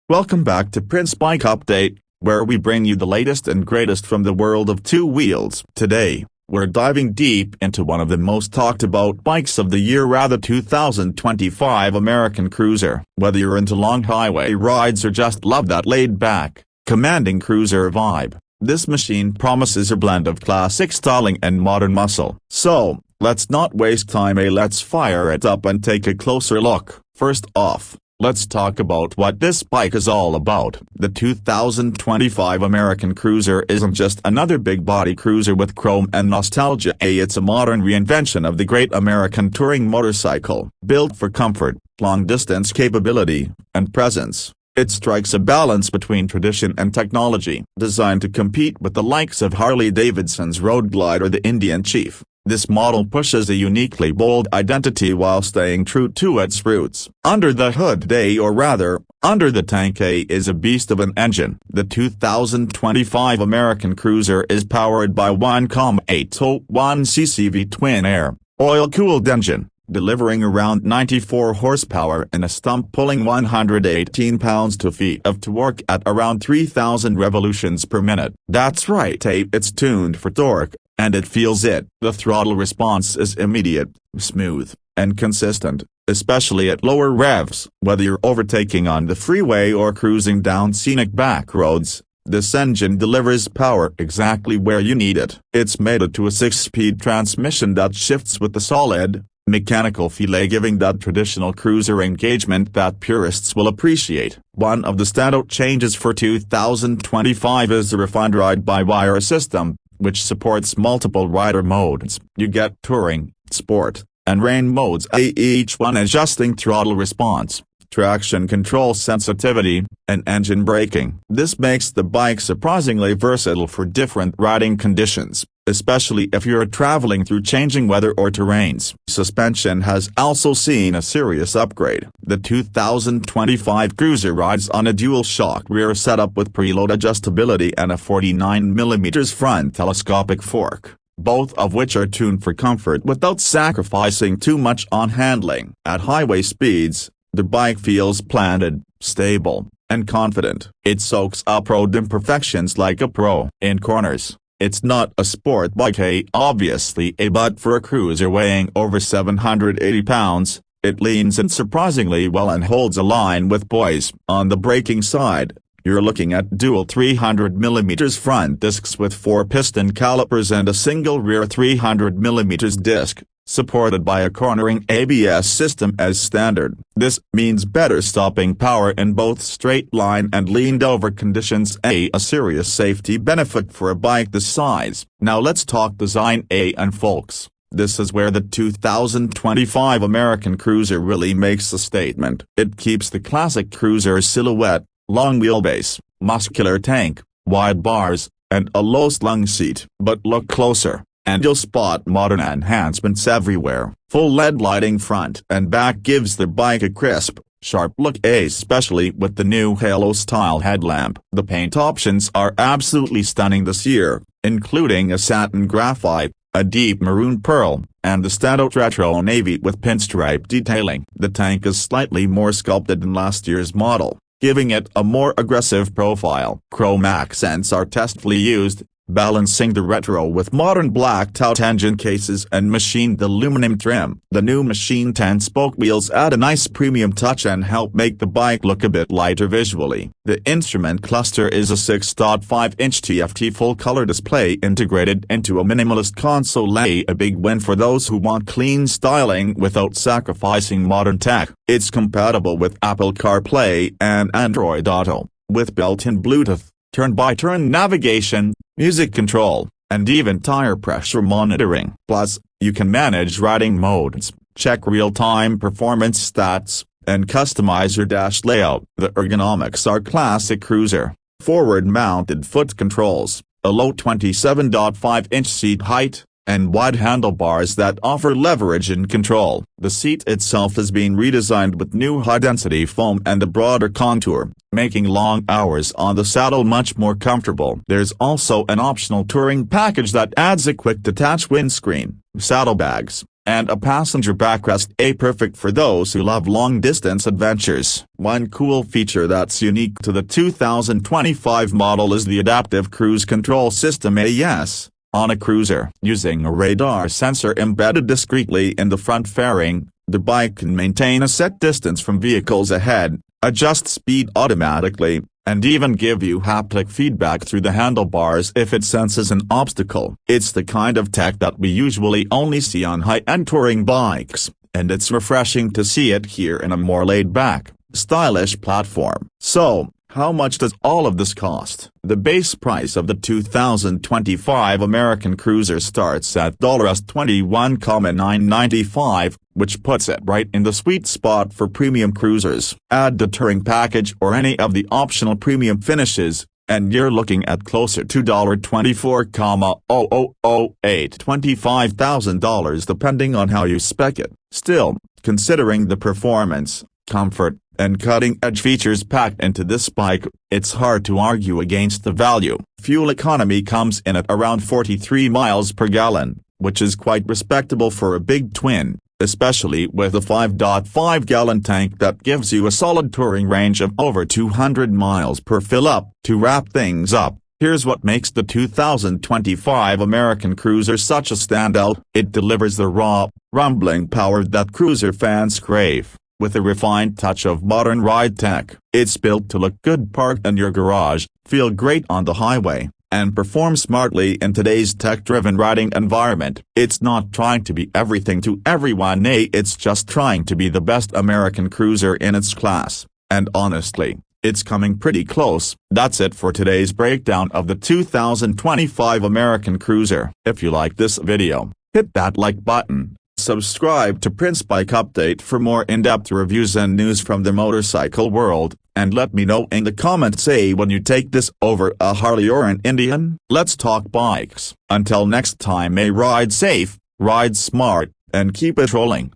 Welcome back to Prince Bike Update, where we bring you the latest and greatest from the world of two wheels. Today, we're diving deep into one of the most talked about bikes of the year, 2025 American Cruiser. Whether you're into long highway rides or just love that laid-back, commanding cruiser vibe, this machine promises a blend of classic styling and modern muscle. So, let's not waste time, let's fire it up and take a closer look. First off, let's talk about what this bike is all about. The 2025 American Cruiser isn't just another big body cruiser with chrome and nostalgia. It's a modern reinvention of the great American touring motorcycle. Built for comfort, long-distance capability, and presence, it strikes a balance between tradition and technology. Designed to compete with the likes of Harley-Davidson's Road Glider, the Indian Chief, this model pushes a uniquely bold identity while staying true to its roots. Under the hood, or rather, under the tank, is a beast of an engine. The 2025 American Cruiser is powered by 1.801cc twin-air, oil-cooled engine, delivering around 94 horsepower and a stump-pulling 118 pounds-feet of torque at around 3,000 revolutions per minute. That's right, it's tuned for torque, and it feels it. The throttle response is immediate, smooth, and consistent, especially at lower revs. Whether you're overtaking on the freeway or cruising down scenic back roads, this engine delivers power exactly where you need it. It's mated to a 6-speed transmission that shifts with the solid, mechanical feel, giving that traditional cruiser engagement that purists will appreciate. One of the standout changes for 2025 is the refined ride-by-wire system, which supports multiple rider modes. You get touring, sport, and rain modes, each one adjusting throttle response, traction control sensitivity, and engine braking. This makes the bike surprisingly versatile for different riding conditions, especially if you're traveling through changing weather or terrains. Suspension has also seen a serious upgrade. The 2025 Cruiser rides on a dual-shock rear setup with preload adjustability and a 49mm front telescopic fork, both of which are tuned for comfort without sacrificing too much on handling. At highway speeds, the bike feels planted, stable, and confident. It soaks up road imperfections like a pro. In corners, it's not a sport bike, obviously, but for a cruiser weighing over 780 pounds, it leans in surprisingly well and holds a line with poise. On the braking side, you're looking at dual 300mm front discs with 4 piston calipers and a single rear 300mm disc, supported by a cornering ABS system as standard. This means better stopping power in both straight line and leaned over conditions, a serious safety benefit for a bike this size. Now let's talk design, and folks, this is where the 2025 American Cruiser really makes a statement. It keeps the classic cruiser silhouette, long wheelbase, muscular tank, wide bars, and a low-slung seat. But look closer, and you'll spot modern enhancements everywhere. Full LED lighting front and back gives the bike a crisp, sharp look, especially with the new halo-style headlamp. The paint options are absolutely stunning this year, including a satin graphite, a deep maroon pearl, and the standout retro navy with pinstripe detailing. The tank is slightly more sculpted than last year's model, giving it a more aggressive profile. Chrome accents are tastefully used, balancing the retro with modern blacked-out engine cases and machined aluminum trim. The new machined 10-spoke wheels add a nice premium touch and help make the bike look a bit lighter visually. The instrument cluster is a 6.5-inch TFT full-color display integrated into a minimalist console, a big win for those who want clean styling without sacrificing modern tech. It's compatible with Apple CarPlay and Android Auto, with built-in Bluetooth, turn-by-turn navigation, music control, and even tire pressure monitoring. Plus, you can manage riding modes, check real-time performance stats, and customize your dash layout. The ergonomics are classic cruiser. Forward-mounted foot controls, a low 27.5-inch seat height, and wide handlebars that offer leverage and control. The seat itself has been redesigned with new high-density foam and a broader contour, making long hours on the saddle much more comfortable. There's also an optional touring package that adds a quick detach windscreen, saddlebags, and a passenger backrest, perfect for those who love long-distance adventures. One cool feature that's unique to the 2025 model is the adaptive cruise control system AES. On a cruiser, using a radar sensor embedded discreetly in the front fairing, the bike can maintain a set distance from vehicles ahead, adjust speed automatically, and even give you haptic feedback through the handlebars if it senses an obstacle. It's the kind of tech that we usually only see on high-end touring bikes, and it's refreshing to see it here in a more laid-back, stylish platform. So, how much does all of this cost? The base price of the 2025 American Cruiser starts at $21,995, which puts it right in the sweet spot for premium cruisers. Add the touring package or any of the optional premium finishes, and you're looking at closer to $24,000 $25,000 depending on how you spec it. Still, considering the performance, comfort, and cutting-edge features packed into this bike, it's hard to argue against the value. Fuel economy comes in at around 43 miles per gallon, which is quite respectable for a big twin, especially with a 5.5-gallon tank that gives you a solid touring range of over 200 miles per fill-up. To wrap things up, here's what makes the 2025 American Cruiser such a standout. It delivers the raw, rumbling power that cruiser fans crave, with a refined touch of modern ride tech. It's built to look good parked in your garage, feel great on the highway, and perform smartly in today's tech-driven riding environment. It's not trying to be everything to everyone, it's just trying to be the best American cruiser in its class. And honestly, it's coming pretty close. That's it for today's breakdown of the 2025 American Cruiser. If you like this video, hit that like button. Subscribe to Prince Bike Update for more in-depth reviews and news from the motorcycle world, and let me know in the comments when you take this over a Harley or an Indian. Let's talk bikes. Until next time, ride safe, ride smart, and keep it rolling.